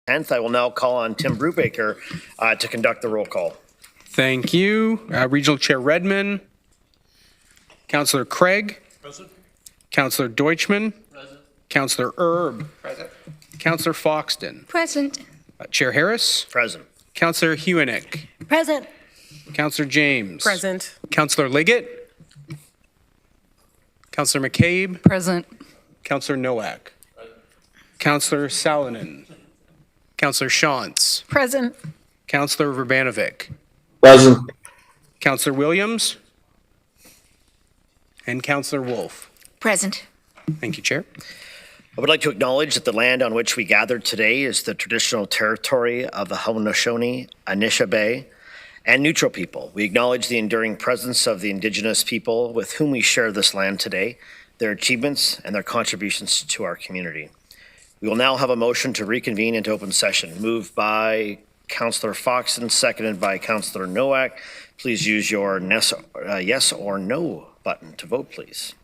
10th. I will now call on Tim Brubaker to conduct the roll call. Thank you. Regional Chair Redmond. Councillor Craig. Present. Councillor Deutschmann. Present. Councillor Erb. Present. Councillor Foxton. Present. Chair Harris. Present. Councillor Hewenick. Present. Councillor James. Present. Councillor Liggett. Councillor McCabe. Present. Councillor Nowak. Councillor Salonen. Councillor Shantz. Present. Councillor Verbanovic. Present. Councillor Williams. And Councillor Wolf. Present. Thank you, Chair. I would like to acknowledge that the land on which we gathered today is the traditional territory of the Haudenosaunee, Anishinaabe, and Neutral people. We acknowledge the enduring presence of the Indigenous people with whom we share this land today, their achievements, and their contributions to our community. We will now have a motion to reconvene into open session, moved by Councillor Foxton, seconded by Councillor Nowak. Please use your yes or no button to vote, please.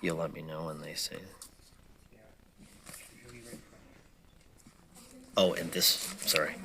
You'll let me know when they say. Oh, and this, sorry.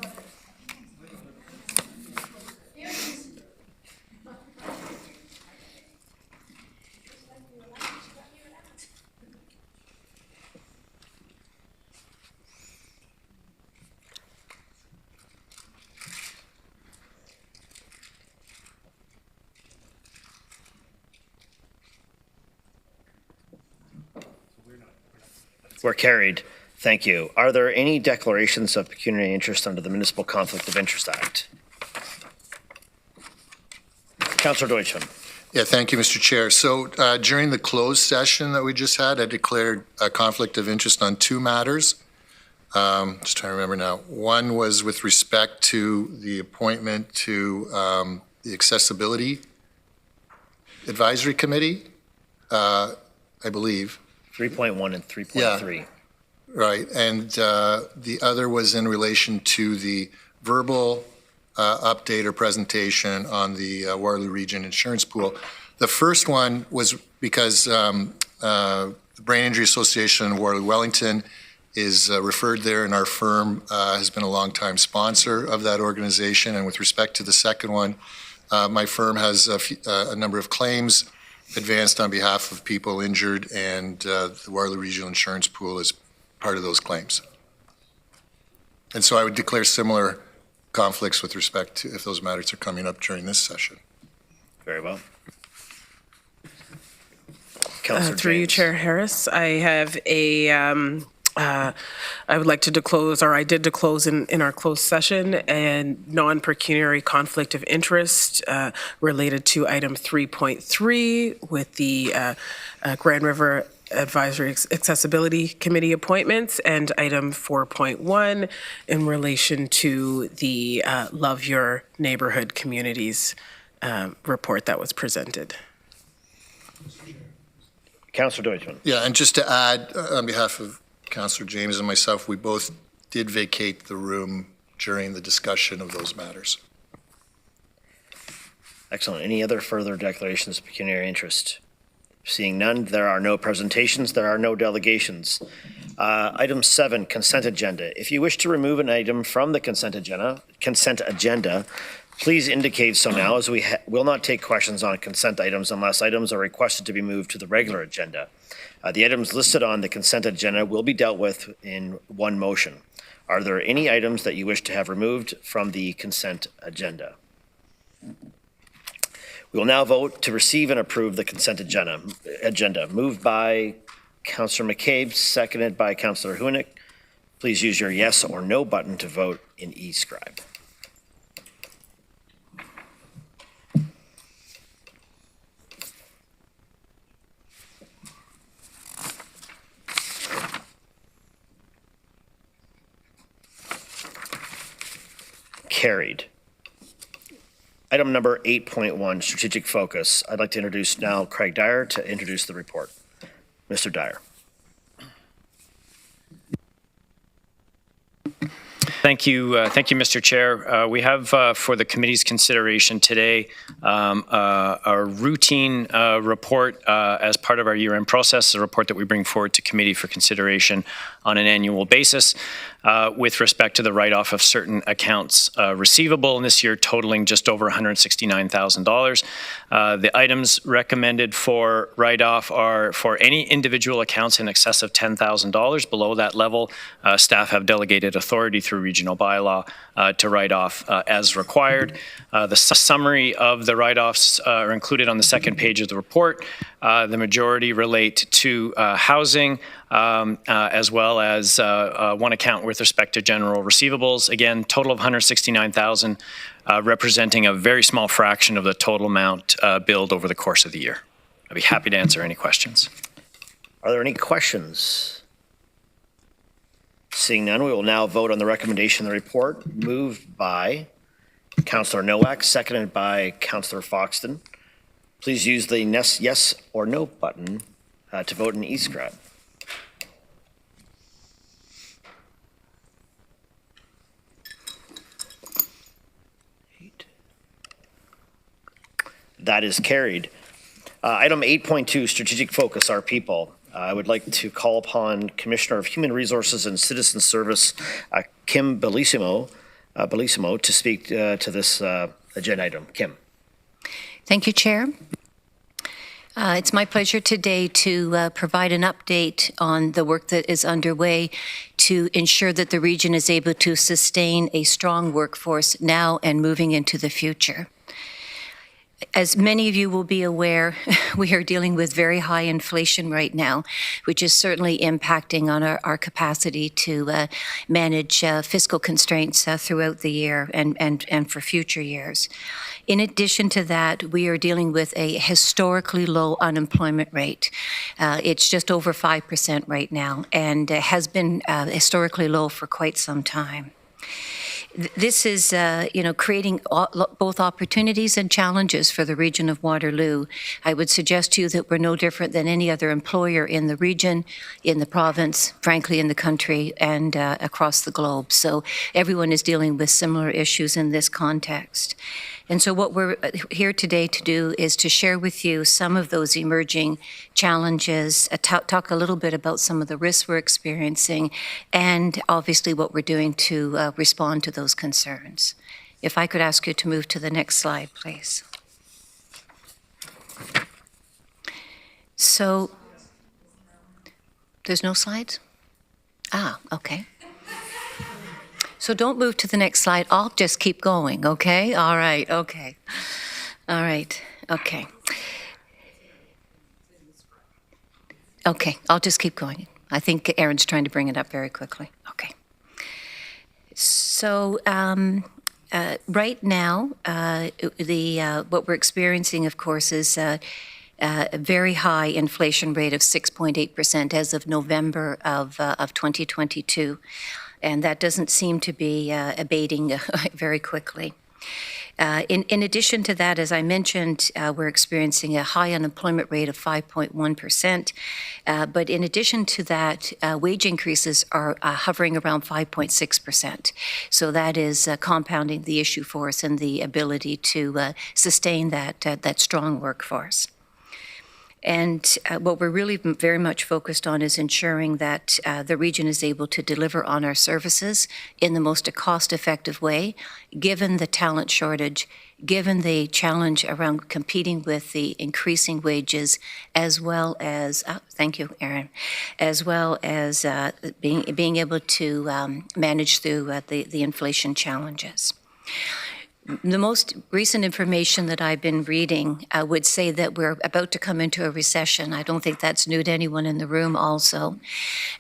We're carried. Thank you. Are there any declarations of pecuniary interest under the Municipal Conflict of Interest Act? Councillor Deutschmann. Yeah, thank you, Mr. Chair. So during the closed session that we just had, I declared a conflict of interest on two matters. Just trying to remember now. One was with respect to the appointment to the Accessibility Advisory Committee, I believe. 3.1 and 3.3. Yeah, right. And the other was in relation to the verbal update or presentation on the Waterloo Region Insurance Pool. The first one was because the Brain Injury Association in Waterloo Wellington is referred there, and our firm has been a long-time sponsor of that organization. And with respect to the second one, my firm has a number of claims advanced on behalf of people injured, and the Waterloo Regional Insurance Pool is part of those claims. And so I would declare similar conflicts with respect to if those matters are coming up during this session. Very well. Through you, Chair Harris, I have a I would like to disclose, or I did disclose in our closed session, and non-pecuniary conflict of interest related to item 3.3 with the Grand River Advisory Accessibility Committee appointments, and item 4.1 in relation to the Love Your Neighborhood Communities report that was presented. Councillor Deutschmann. Yeah, and just to add, on behalf of Councillor James and myself, we both did vacate the room during the discussion of those matters. Excellent. Any other further declarations of pecuniary interest? Seeing none, there are no presentations, there are no delegations. Item 7, consent agenda. If you wish to remove an item from the consent agenda, please indicate so now, as we will not take questions on consent items unless items are requested to be moved to the regular agenda. The items listed on the consent agenda will be dealt with in one motion. Are there any items that you wish to have removed from the consent agenda? We will now vote to receive and approve the consent agenda. Moved by Councillor McCabe, seconded by Councillor Hewenick. Please use your yes or no button to vote in eScribe. Carried. Item number 8.1, strategic focus. I'd like to introduce now Craig Dyer to introduce the report. Mr. Dyer. Mr. Chair. We have for the committee's consideration today a routine report as part of our year-end process, a report that we bring forward to committee for consideration on an annual basis with respect to the write-off of certain accounts receivable in this year totaling just over $169,000. The items recommended for write-off are for any individual accounts in excess of $10,000. Below that level, staff have delegated authority through regional bylaw to write off as required. The summary of the write-offs are included on the second page of the report. The majority relate to housing, as well as one account with respect to general receivables. Again, total of $169,000, representing a very small fraction of the total amount billed over the course of the year. I'd be happy to answer any questions. Are there any questions? Seeing none, we will now vote on the recommendation of the report, moved by Councillor Nowak, seconded by Councillor Foxton. Please use the yes or no button to vote in e-scrat. That is carried. Item 8.2, strategic focus, our people. I would like to call upon Commissioner of Human Resources and Citizen Service, Kim Bellissimo, to speak to this agenda item. Kim. Thank you, Chair. It's my pleasure today to provide an update on the work that is underway to ensure that the region is able to sustain a strong workforce now and moving into the future. As many of you will be aware, we are dealing with very high inflation right now, which is certainly impacting on our capacity to manage fiscal constraints throughout the year and for future years. In addition to that, we are dealing with a historically low unemployment rate. It's just over 5% right now and has been historically low for quite some time. This is, creating both opportunities and challenges for the region of Waterloo. I would suggest to you that we're no different than any other employer in the region, in the province, frankly, in the country, and across the globe. So everyone is dealing with similar issues in this context. And so what we're here today to do is to share with you some of those emerging challenges, talk a little bit about some of the risks we're experiencing, and obviously what we're doing to respond to those concerns. If I could ask you to move to the next slide, please. So, there's no slides? Okay. So don't move to the next slide. I'll just keep going, okay? All right, okay. All right, okay. Okay, I'll just keep going. I think Aaron's trying to bring it up very quickly. Okay. So right now, what we're experiencing, of course, is a very high inflation rate of 6.8% as of November of 2022. And that doesn't seem to be abating very quickly. In addition to that, as I mentioned, we're experiencing a high unemployment rate of 5.1%. But in addition to that, wage increases are hovering around 5.6%. So that is compounding the issue for us and the ability to sustain that strong workforce. And what we're really very much focused on is ensuring that the region is able to deliver on our services in the most cost-effective way, given the talent shortage, given the challenge around competing with the increasing wages, as well as, thank you, Aaron, as well as being able to manage through the inflation challenges. The most recent information that I've been reading would say that we're about to come into a recession. I don't think that's new to anyone in the room also.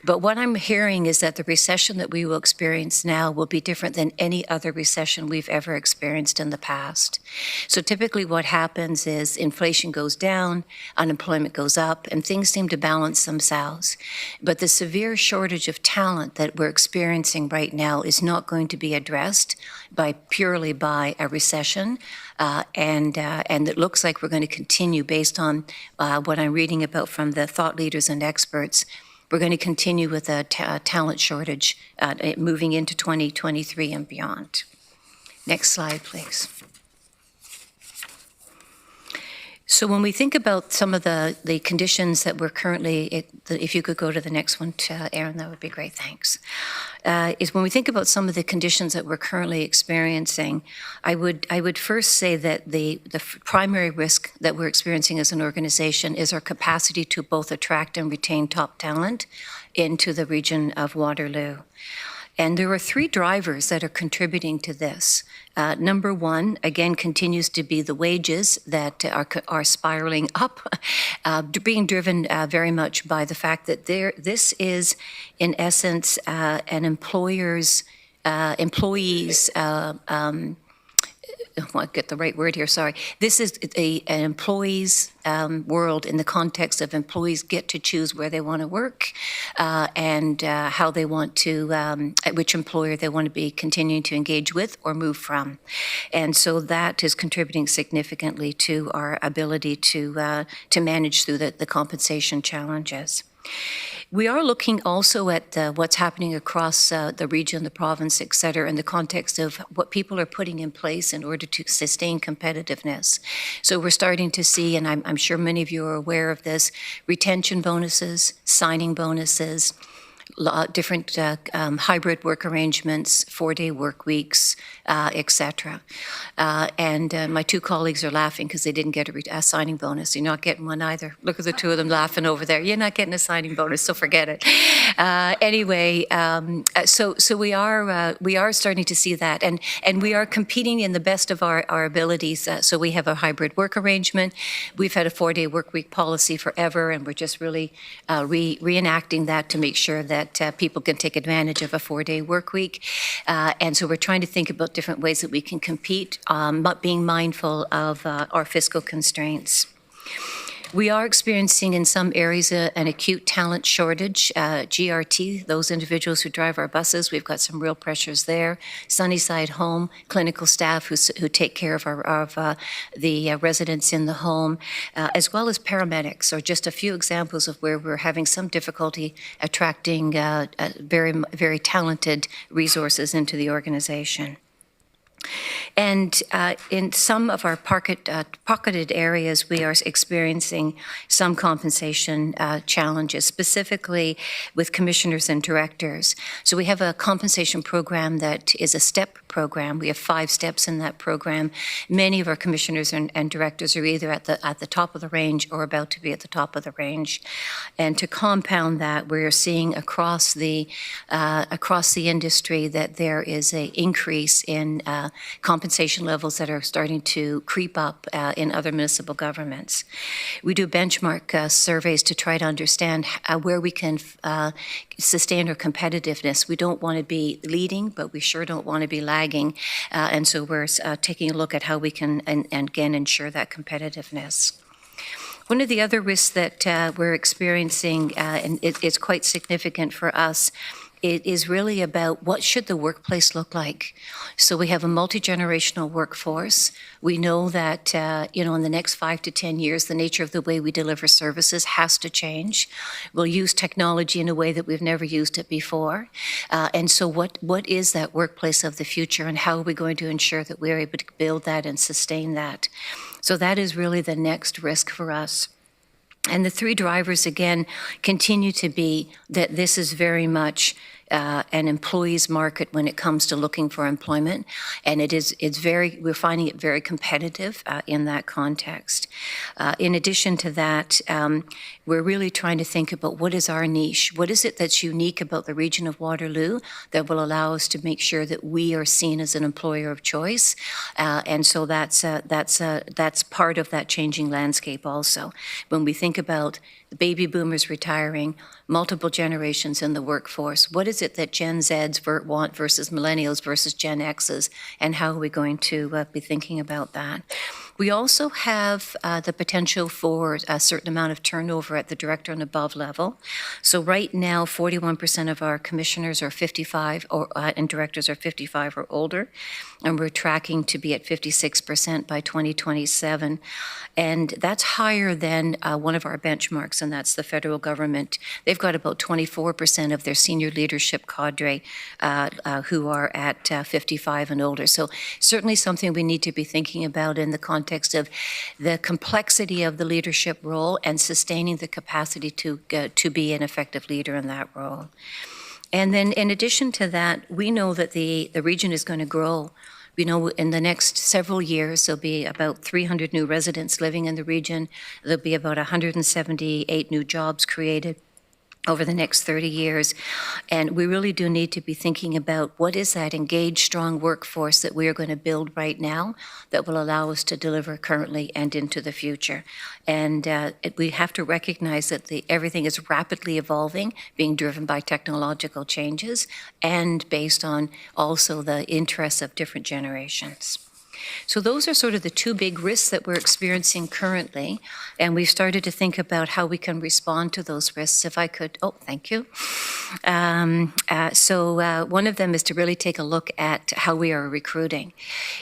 But what I'm hearing is that the recession that we will experience now will be different than any other recession we've ever experienced in the past. So typically what happens is inflation goes down, unemployment goes up, and things seem to balance themselves. But the severe shortage of talent that we're experiencing right now is not going to be addressed purely by a recession, and it looks like we're going to continue based on what I'm reading about from the thought leaders and experts we're going to continue with a talent shortage moving into 2023 and beyond. Next slide, please. So when we think about some of the conditions that we're currently, if you could go to the next one, Aaron, that would be great, thanks. Is when we think about some of the conditions that we're currently experiencing, I would first say that the primary risk that we're experiencing as an organization is our capacity to both attract and retain top talent into the region of Waterloo. And there are three drivers that are contributing to this. Number one, again, continues to be the wages that are spiraling up, being driven very much by the fact that this is, in essence, an employer's employees. I want to get the right word here, sorry. This is an employee's world in the context of employees get to choose where they want to work and how they want to, at which employer they want to be continuing to engage with or move from. And so that is contributing significantly to our ability to manage through the compensation challenges. We are looking also at what's happening across the region, the province, et cetera, in the context of what people are putting in place in order to sustain competitiveness. So we're starting to see, and I'm sure many of you are aware of this, retention bonuses, signing bonuses, different hybrid work arrangements, 4-day work weeks, et cetera. And my two colleagues are laughing because they didn't get a signing bonus. You're not getting one either. Look at the two of them laughing over there. You're not getting a signing bonus, so forget it. Anyway, so we are starting to see that, and we are competing in the best of our abilities. So we have a hybrid work arrangement. We've had a 4-day work week policy forever, and we're just really reenacting that to make sure that people can take advantage of a 4-day work week. And so we're trying to think about different ways that we can compete, but being mindful of our fiscal constraints. We are experiencing in some areas an acute talent shortage. GRT, those individuals who drive our buses, we've got some real pressures there. Sunnyside Home, clinical staff who take care of the residents in the home, as well as paramedics, are just a few examples of where we're having some difficulty attracting very, very talented resources into the organization. And in some of our pocketed areas, we are experiencing some compensation challenges, specifically with commissioners and directors. So we have a compensation program that is a step program. We have 5 steps in that program. Many of our commissioners and directors are either at the top of the range or about to be at the top of the range. And to compound that, we're seeing across the industry that there is an increase in compensation levels that are starting to creep up in other municipal governments. We do benchmark surveys to try to understand where we can sustain our competitiveness. We don't want to be leading, but we sure don't want to be lagging. And so we're taking a look at how we can, and again, ensure that competitiveness. One of the other risks that we're experiencing, and it's quite significant for us, it is really about what should the workplace look like. So we have a multi-generational workforce. We know that, in the next 5 to 10 years, the nature of the way we deliver services has to change. We'll use technology in a way that we've never used it before. And so what is that workplace of the future, and how are we going to ensure that we're able to build that and sustain that? So that is really the next risk for us. And the 3 drivers, again, continue to be that this is very much an employee's market when it comes to looking for employment, and we're finding it very competitive in that context. In addition to that, we're really trying to think about what is our niche, what is it that's unique about the region of Waterloo that will allow us to make sure that we are seen as an employer of choice, and so that's part of that changing landscape also. When we think about the baby boomers retiring, multiple generations in the workforce, what is it that Gen Zs want versus millennials versus Gen Xs, and how are we going to be thinking about that? We also have the potential for a certain amount of turnover at the director and above level. So right now, 41% of our commissioners are 55 and directors are 55 or older, and we're tracking to be at 56% by 2027. And that's higher than one of our benchmarks, and that's the federal government. They've got about 24% of their senior leadership cadre who are at 55 and older. So certainly something we need to be thinking about in the context of the complexity of the leadership role and sustaining the capacity to be an effective leader in that role. And then in addition to that, we know that the region is going to grow. We know in the next several years, there'll be about 300 new residents living in the region. There'll be about 178 new jobs created over the next 30 years. And we really do need to be thinking about what is that engaged, strong workforce that we are going to build right now that will allow us to deliver currently and into the future. And we have to recognize that everything is rapidly evolving, being driven by technological changes and based on also the interests of different generations. So those are sort of the two big risks that we're experiencing currently, and we've started to think about how we can respond to those risks. If I could, thank you. So one of them is to really take a look at how we are recruiting.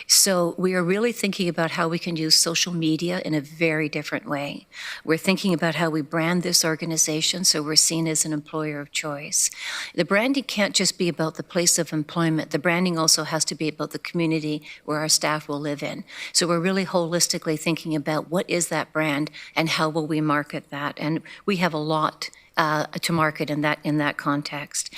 So we are really thinking about how we can use social media in a very different way. We're thinking about how we brand this organization so we're seen as an employer of choice. The branding can't just be about the place of employment. The branding also has to be about the community where our staff will live in. So we're really holistically thinking about what is that brand and how will we market that. And we have a lot to market in that context.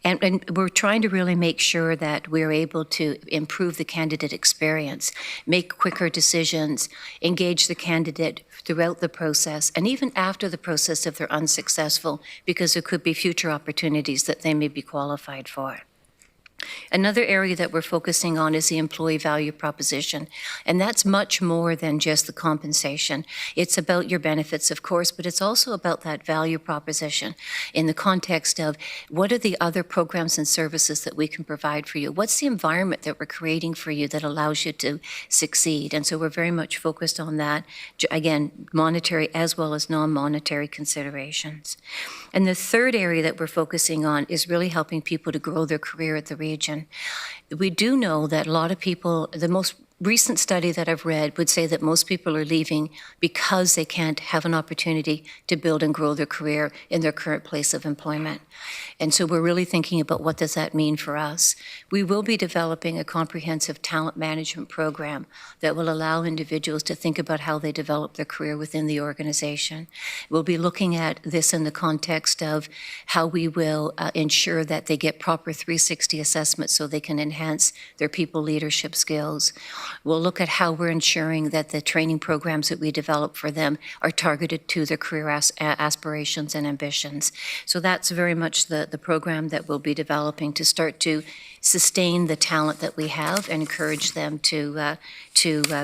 And we're trying to really make sure that we're able to improve the candidate experience, make quicker decisions, engage the candidate throughout the process, and even after the process if they're unsuccessful, because there could be future opportunities that they may be qualified for. Another area that we're focusing on is the employee value proposition, and that's much more than just the compensation. It's about your benefits, of course, but it's also about that value proposition in the context of what are the other programs and services that we can provide for you? What's the environment that we're creating for you that allows you to succeed? And so we're very much focused on that, again, monetary as well as non-monetary considerations. And the third area that we're focusing on is really helping people to grow their career at the region. We do know that a lot of people, the most recent study that I've read would say that most people are leaving because they can't have an opportunity to build and grow their career in their current place of employment. And so we're really thinking about what does that mean for us. We will be developing a comprehensive talent management program that will allow individuals to think about how they develop their career within the organization. We'll be looking at this in the context of how we will ensure that they get proper 360 assessments so they can enhance their people leadership skills. We'll look at how we're ensuring that the training programs that we develop for them are targeted to their career aspirations and ambitions. So that's very much the program that we'll be developing to start to sustain the talent that we have and encourage them to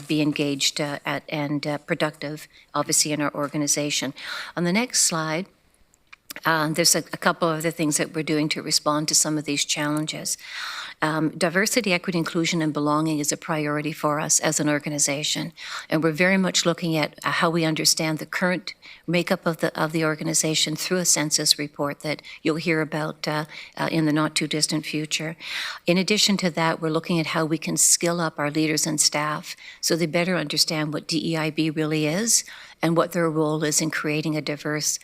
be engaged and productive, obviously, in our organization. On the next slide, there's a couple of other things that we're doing to respond to some of these challenges. Diversity, equity, inclusion, and belonging is a priority for us as an organization, and we're very much looking at how we understand the current makeup of the organization through a census report that you'll hear about in the not-too-distant future. In addition to that, we're looking at how we can skill up our leaders and staff so they better understand what DEIB really is and what their role is in creating a diverse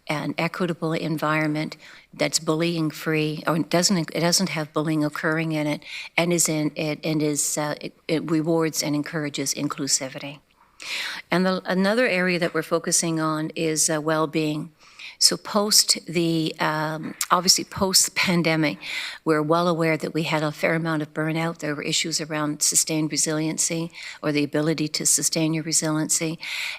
and equitable environment that's bullying free, or it doesn't have bullying occurring in it, and it rewards and encourages inclusivity. And another area that we're focusing on is well-being. So obviously post the pandemic, we're well aware that we had a fair amount of burnout. There were issues around sustained resiliency or the ability to sustain your resiliency.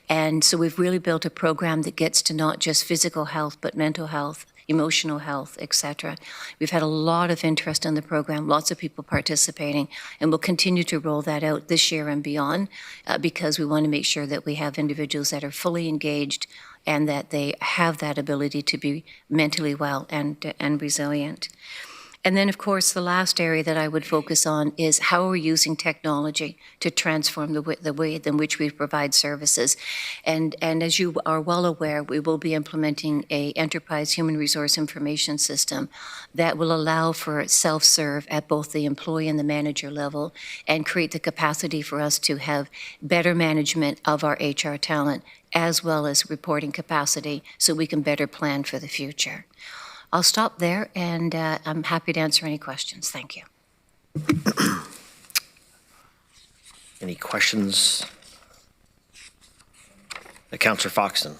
And so we've really built a program that gets to not just physical health, but mental health, emotional health, etc. We've had a lot of interest in the program, lots of people participating, and we'll continue to roll that out this year and beyond because we want to make sure that we have individuals that are fully engaged and that they have that ability to be mentally well and resilient. And then, of course, the last area that I would focus on is how are we using technology to transform the way in which we provide services. And as you are well aware, we will be implementing a enterprise human resource information system that will allow for self-serve at both the employee and the manager level and create the capacity for us to have better management of our HR talent as well as reporting capacity so we can better plan for the future. I'll stop there, and I'm happy to answer any questions. Thank you. Any questions? Councillor Foxton.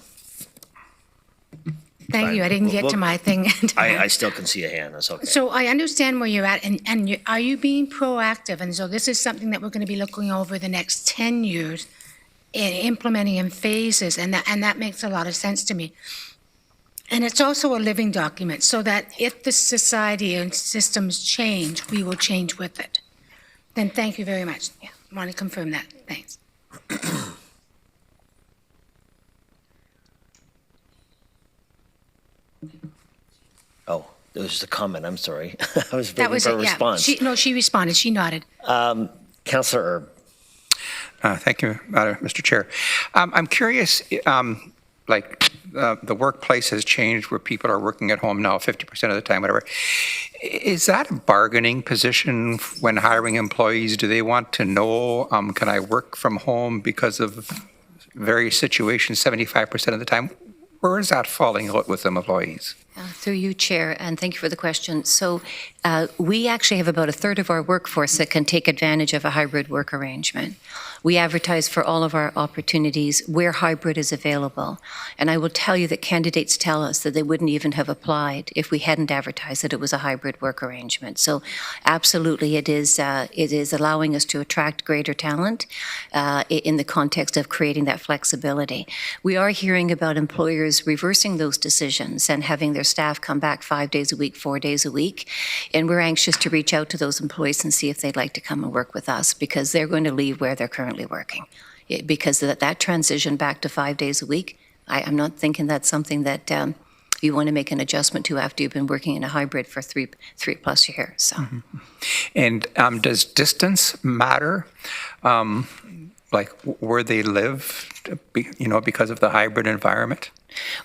Thank you. I didn't get to my thing. I still can see a hand. That's okay. So I understand where you're at, and are you being proactive? And so this is something that we're going to be looking over the next 10 years and implementing in phases, and that makes a lot of sense to me. And it's also a living document, so that if the society and systems change, we will change with it. Then thank you very much. Yeah, I want to confirm that. Thanks. Oh, it was just a comment. I'm sorry. I was That waiting was for a it, yeah. response. She responded. She nodded. Councillor Erb. Thank you, Mr. Chair. I'm curious, the workplace has changed where people are working at home now 50% of the time, whatever. Is that a bargaining position when hiring employees? Do they want to know, can I work from home because of various situations 75% of the time? Where is that falling out with them employees? Through you, Chair, and thank you for the question. So we actually have about a third of our workforce that can take advantage of a hybrid work arrangement. We advertise for all of our opportunities where hybrid is available. And I will tell you that candidates tell us that they wouldn't even have applied if we hadn't advertised that it was a hybrid work arrangement. So absolutely, it is allowing us to attract greater talent in the context of creating that flexibility. We are hearing about employers reversing those decisions and having their staff come back 5 days a week, 4 days a week. And we're anxious to reach out to those employees and see if they'd like to come and work with us because they're going to leave where they're currently working. Because that transition back to 5 days a week, I'm not thinking that's something that you want to make an adjustment to after you've been working in a hybrid for three plus years. So. Mm-hmm. And does distance matter? Like where they live, because of the hybrid environment?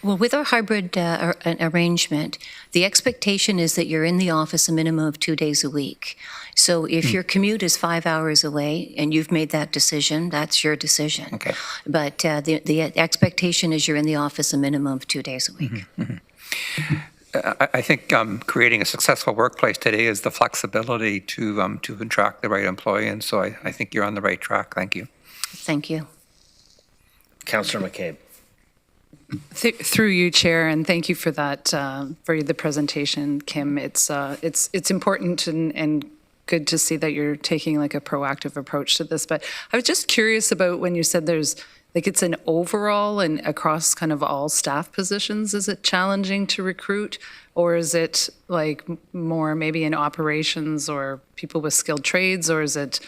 Well, with our hybrid arrangement, the expectation is that you're in the office a minimum of 2 days a week. So if your commute is 5 hours away and you've made that decision, that's your decision. Okay. But the expectation is you're in the office a minimum of 2 days a week. Mm-hmm. Mm-hmm. I think creating a successful workplace today is the flexibility to attract the right employee, and so I think you're on the right track. Thank you. Thank you. Councillor McCabe. Through you, Chair, and thank you for that, for the presentation, Kim. It's important and good to see that you're taking like a proactive approach to this. But I was just curious about when you said there's it's an overall and across kind of all staff positions. Is it challenging to recruit, or is it like more maybe in operations or people with skilled trades, or is it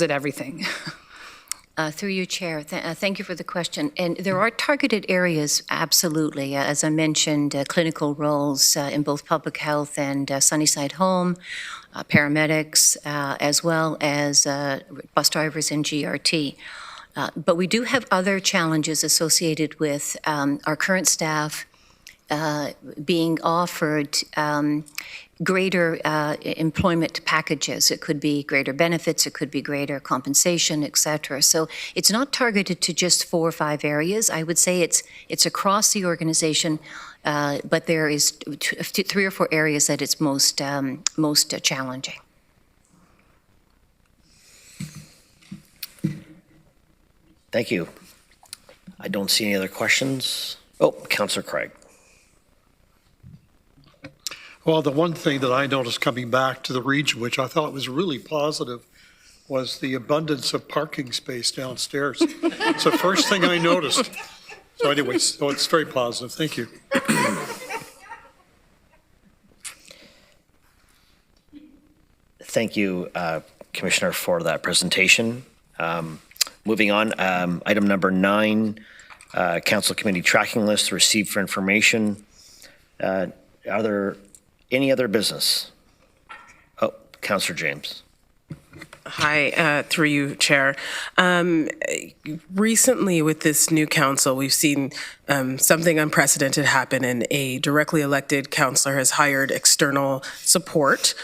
everything? Through you, Chair, thank you for the question. And there are targeted areas, absolutely. As I mentioned, clinical roles in both public health and Sunnyside Home, paramedics, as well as bus drivers in GRT. But we do have other challenges associated with our current staff being offered greater employment packages. It could be greater benefits, it could be greater compensation, et cetera. So it's not targeted to just 4 or 5 areas. I would say it's across the organization, but there is 3 or 4 areas that it's most challenging. Thank you. I don't see any other questions. Oh, Councillor Craig. Well, the one thing that I noticed coming back to the region, which I thought was really positive, was the abundance of parking space downstairs. It's the first thing I noticed. So anyways, it's very positive. Thank you. Thank you, Commissioner, for that presentation. Moving on, item number 9, Council Committee Tracking List received for information. Are there Any other business? Oh, Councillor James. Hi, through you, Chair. Recently, with this new council, we've seen something unprecedented happen, and a directly elected councillor has hired external support.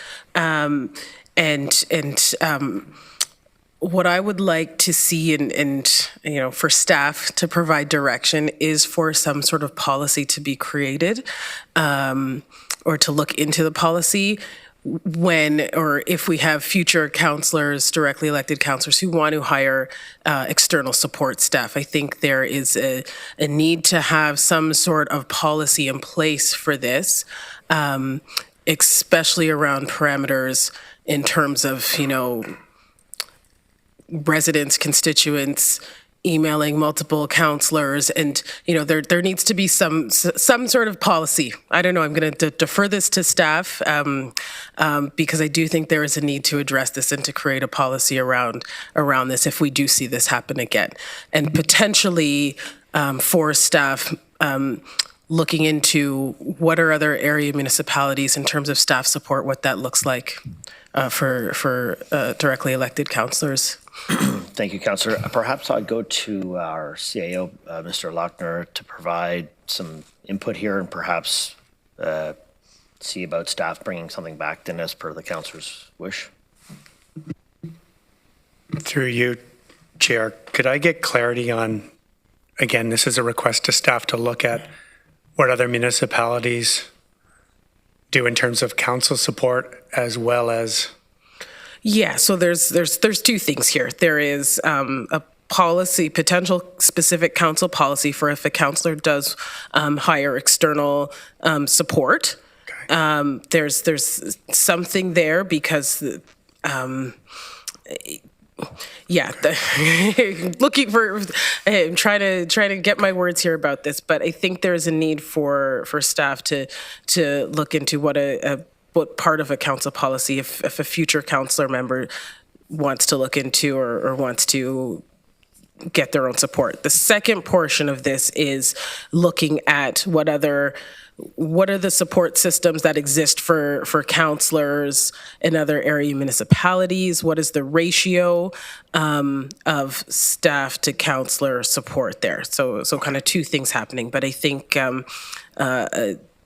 What I would like to see, and you know, for staff to provide direction, is for some sort of policy to be created, or to look into the policy when or if we have future councillors, directly elected councillors who want to hire external support staff. I think there is a need to have some sort of policy in place for this, especially around parameters in terms of, you know, residents, constituents, emailing multiple councillors, and you know there needs to be some sort of policy. I don't know. I'm going to defer this to staff because I do think there is a need to address this and to create a policy around this if we do see this happen again, and potentially for staff. Looking into what are other area municipalities in terms of staff support, what that looks like for directly elected councillors. Thank you, Councillor. Perhaps I'll go to our CAO, Mr. Lochner, to provide some input here and perhaps see about staff bringing something back then as per the councillor's wish. Through you, Chair, could I get clarity on, again, this is a request to staff to look at what other municipalities do in terms of council support as well as... Yeah, so there's two things here. There is a policy, potential specific council policy for if a councillor does hire external support. Okay. There's something there because looking for, I'm trying to get my words here about this, but I think there's a need for staff to look into what part of a council policy, if a future councillor member wants to look into or wants to get their own support. The second portion of this is looking at what are the support systems that exist for councillors in other area municipalities? What is the ratio of staff to councillor support there? So kind of two things happening, but I think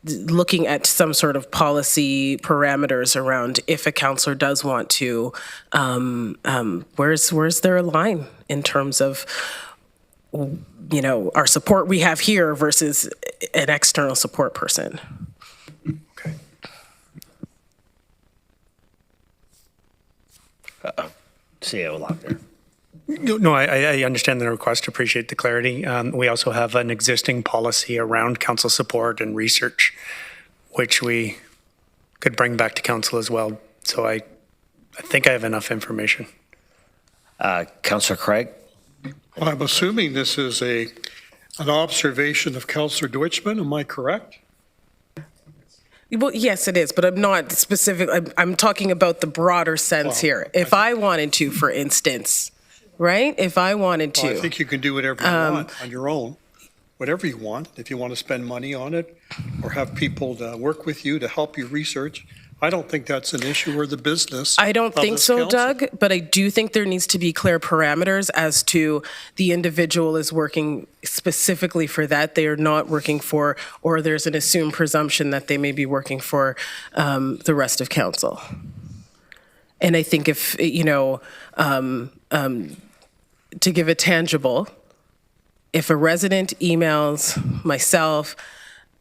looking at some sort of policy parameters around if a councillor does want to, where's their line in terms of, you know, our support we have here versus an external support person. Okay. CAO Lochner. No, I understand the request, appreciate the clarity. We also have an existing policy around council support and research, which we could bring back to council as well. So I think I have enough information. Councillor Craig? Well, I'm assuming this is an observation of Councillor Deutschman, am I correct? Well, yes, it is, but I'm not specific. I'm talking about the broader sense here. If I wanted to, for instance, right? If I wanted to. Well, I think you can do whatever you want on your own, whatever you want. If you want to spend money on it or have people to work with you to help you research, I don't think that's an issue or the business. I don't think so, council. Doug, but I do think there needs to be clear parameters as to the individual is working specifically for that. They are not working for, or there's an assumed presumption that they may be working for the rest of council. And I think if, you know, to give it tangible, if a resident emails myself,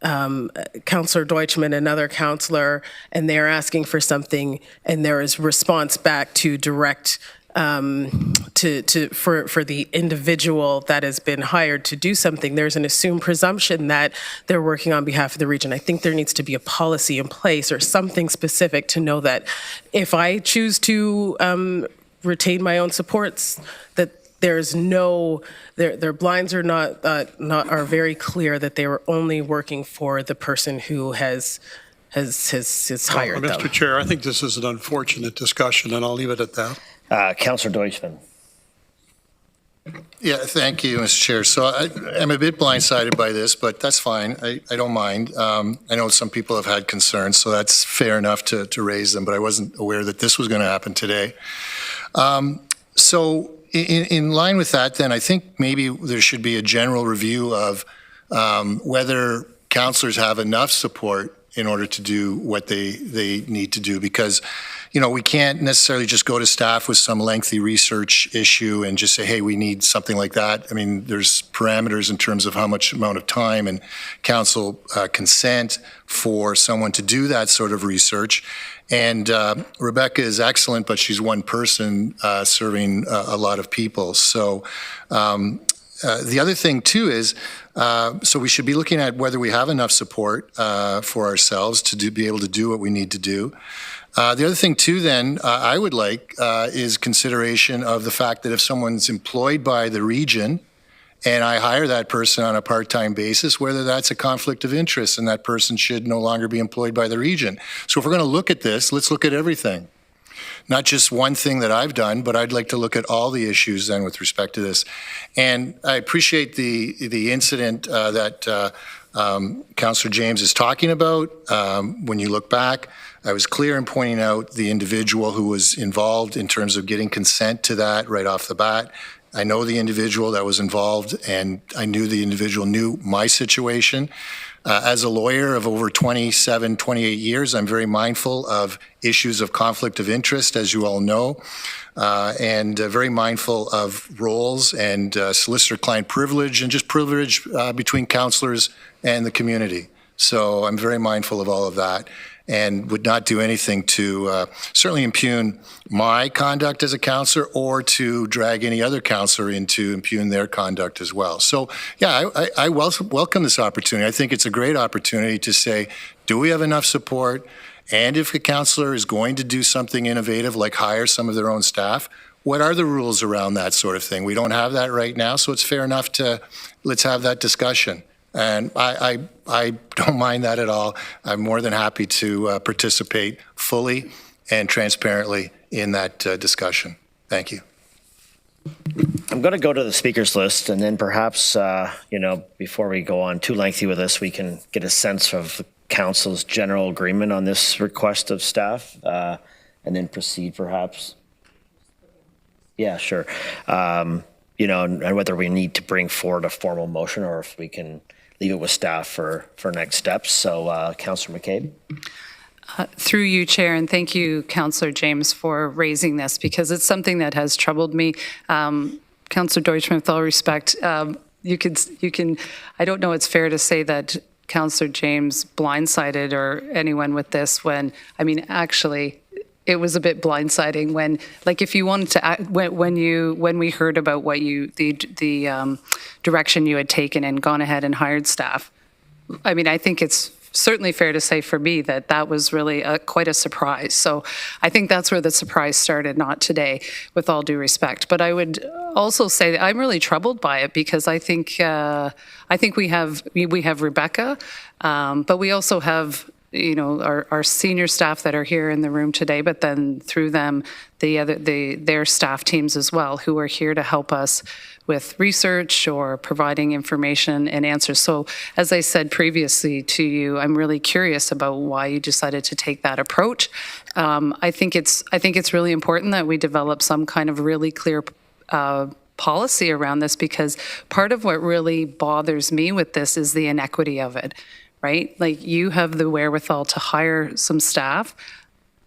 Councillor Deutschman, another councillor, and they're asking for something, and there is response back to direct for the individual that has been hired to do something, there's an assumed presumption that they're working on behalf of the region. I think there needs to be a policy in place or something specific to know that if I choose to retain my own supports, that there's no, their blinds are are very clear that they were only working for the person who has hired them. Mr. Chair, I think this is an unfortunate discussion, and I'll leave it at that. Councillor Deutschman. Yeah, thank you, Mr. Chair. So I'm a bit blindsided by this, but that's fine. I don't mind. I know some people have had concerns, so that's fair enough to raise them, but I wasn't aware that this was going to happen today. So in line with that, then, I think maybe there should be a general review of whether councillors have enough support in order to do what they need to do, because we can't necessarily just go to staff with some lengthy research issue and just say, hey, we need something like that. I mean, there's parameters in terms of how much amount of time and council consent for someone to do that sort of research. And Rebecca is excellent, but she's one person serving a lot of people. So the other thing, too, is so we should be looking at whether we have enough support for ourselves to be able to do what we need to do. The other thing, too, then, I would like is consideration of the fact that if someone's employed by the region and I hire that person on a part-time basis, whether that's a conflict of interest and that person should no longer be employed by the region. So if we're going to look at this, let's look at everything. Not just one thing that I've done, but I'd like to look at all the issues then with respect to this. And I appreciate the incident that Councillor James is talking about. When you look back, I was clear in pointing out the individual who was involved in terms of getting consent to that right off the bat. I know the individual that was involved, and I knew the individual knew my situation. As a lawyer of over 27, 28 years, I'm very mindful of issues of conflict of interest, as you all know, and very mindful of roles and solicitor-client privilege and just privilege between councillors and the community. So I'm very mindful of all of that and would not do anything to certainly impugn my conduct as a councillor or to drag any other councillor into impugn their conduct as well. So, yeah, I welcome this opportunity. I think it's a great opportunity to say, do we have enough support? And if a councillor is going to do something innovative, like hire some of their own staff, what are the rules around that sort of thing? We don't have that right now, so it's fair enough to let's have that discussion. And I don't mind that at all. I'm more than happy to participate fully and transparently in that discussion. Thank you. I'm going to go to the speakers list, and then perhaps, before we go on too lengthy with this, we can get a sense of the council's general agreement on this request of staff, and then proceed perhaps. Yeah, sure. And whether we need to bring forward a formal motion or if we can leave it with staff for next steps. So, Councillor McCabe. Through you, Chair, and thank you, Councillor James, for raising this, because it's something that has troubled me. Councillor Deutschmann, with all respect, you can. I don't know. It's fair to say that Councillor James blindsided or anyone with this when, actually, it was a bit blindsiding when, like, if you wanted to, when we heard about what the direction you had taken and gone ahead and hired staff. I think it's certainly fair to say for me that was really quite a surprise. So I think that's where the surprise started, not today, with all due respect. But I would also say that I'm really troubled by it because I think we have Rebecca, but we also have our senior staff that are here in the room today, but then through them, their staff teams as well, who are here to help us with research or providing information and answers. So as I said previously to you, I'm really curious about why you decided to take that approach. I think it's really important that we develop some kind of really clear policy around this, because part of what really bothers me with this is the inequity of it. Right? Like, you have the wherewithal to hire some staff.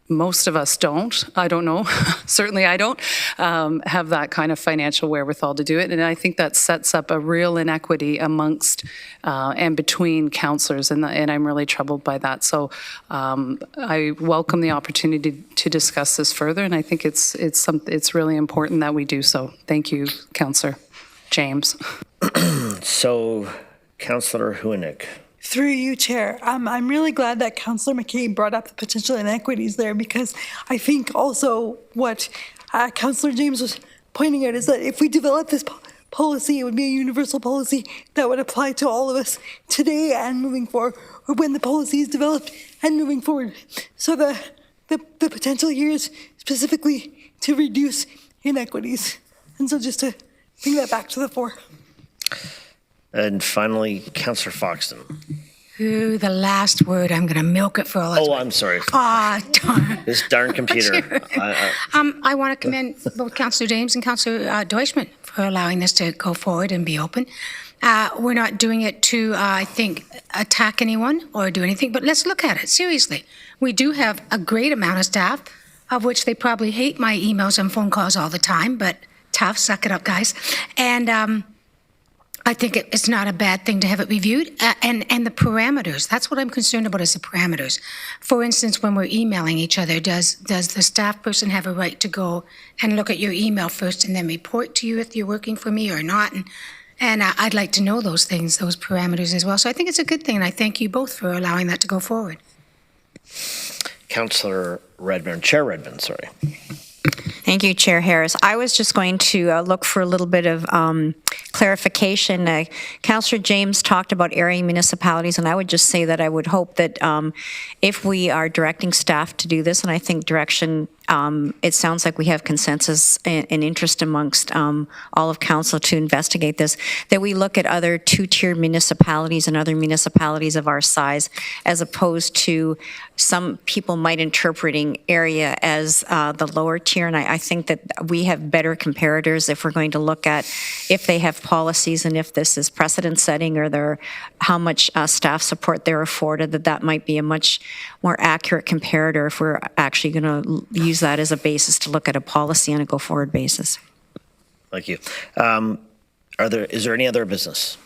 Most of us don't. I don't know. Certainly I don't have that kind of financial wherewithal to do it. And I think that sets up a real inequity amongst and between councillors. And I'm really troubled by that. So I welcome the opportunity to discuss this further. And I think it's really important that we do so. Thank you, Councillor James. So, Councillor Huenick. Through you, Chair, I'm really glad that Councillor McCabe brought up the potential inequities there, because I think also what Councillor James was pointing out is that if we develop this policy, it would be a universal policy that would apply to all of us today and moving forward, or when the policy is developed and moving forward. So the potential here is specifically to reduce inequities. And so just to bring that back to the fore. And finally, Councillor Foxton. Ooh, the last word, I'm going to milk it for all it's Oh, worth. I'm sorry. Ah, darn. This darn computer. I want to commend both Councillor James and Councillor Deutschman for allowing this to go forward and be open. We're not doing it to, I think, attack anyone or do anything, but let's look at it seriously. We do have a great amount of staff, of which they probably hate my emails and phone calls all the time, but tough, suck it up, guys. And I think it's not a bad thing to have it reviewed. And the parameters, that's what I'm concerned about, is the parameters. For instance, when we're emailing each other, does the staff person have a right to go and look at your email first and then report to you if you're working for me or not? And I'd like to know those things, those parameters as well. So I think it's a good thing, and I thank you both for allowing that to go forward. Councillor Redmond, Chair Redmond, sorry. Thank you, Chair Harris. I was just going to look for a little bit of clarification. Councillor James talked about area municipalities, and I would just say that I would hope that if we are directing staff to do this, and I think direction, it sounds like we have consensus and interest amongst all of council to investigate this, that we look at other two-tier municipalities and other municipalities of our size, as opposed to some people might interpreting area as the lower tier. And I think that we have better comparators if we're going to look at if they have policies and if this is precedent setting, or how much staff support they're afforded, that might be a much more accurate comparator if we're actually going to use that as a basis to look at a policy on a go-forward basis. Thank you. Is there any other business?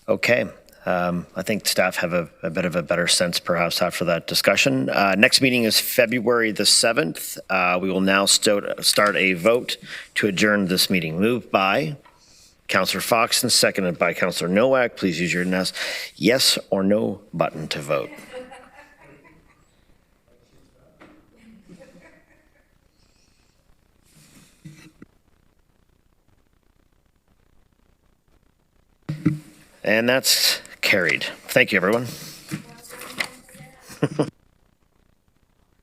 Okay. I think staff have a bit of a better sense perhaps after that discussion. Next meeting is February the 7th. We will now start a vote to adjourn this meeting. Moved by Councillor Foxton, seconded by Councillor Nowak. Please use your yes or no button to vote. And that's carried. Thank you, everyone.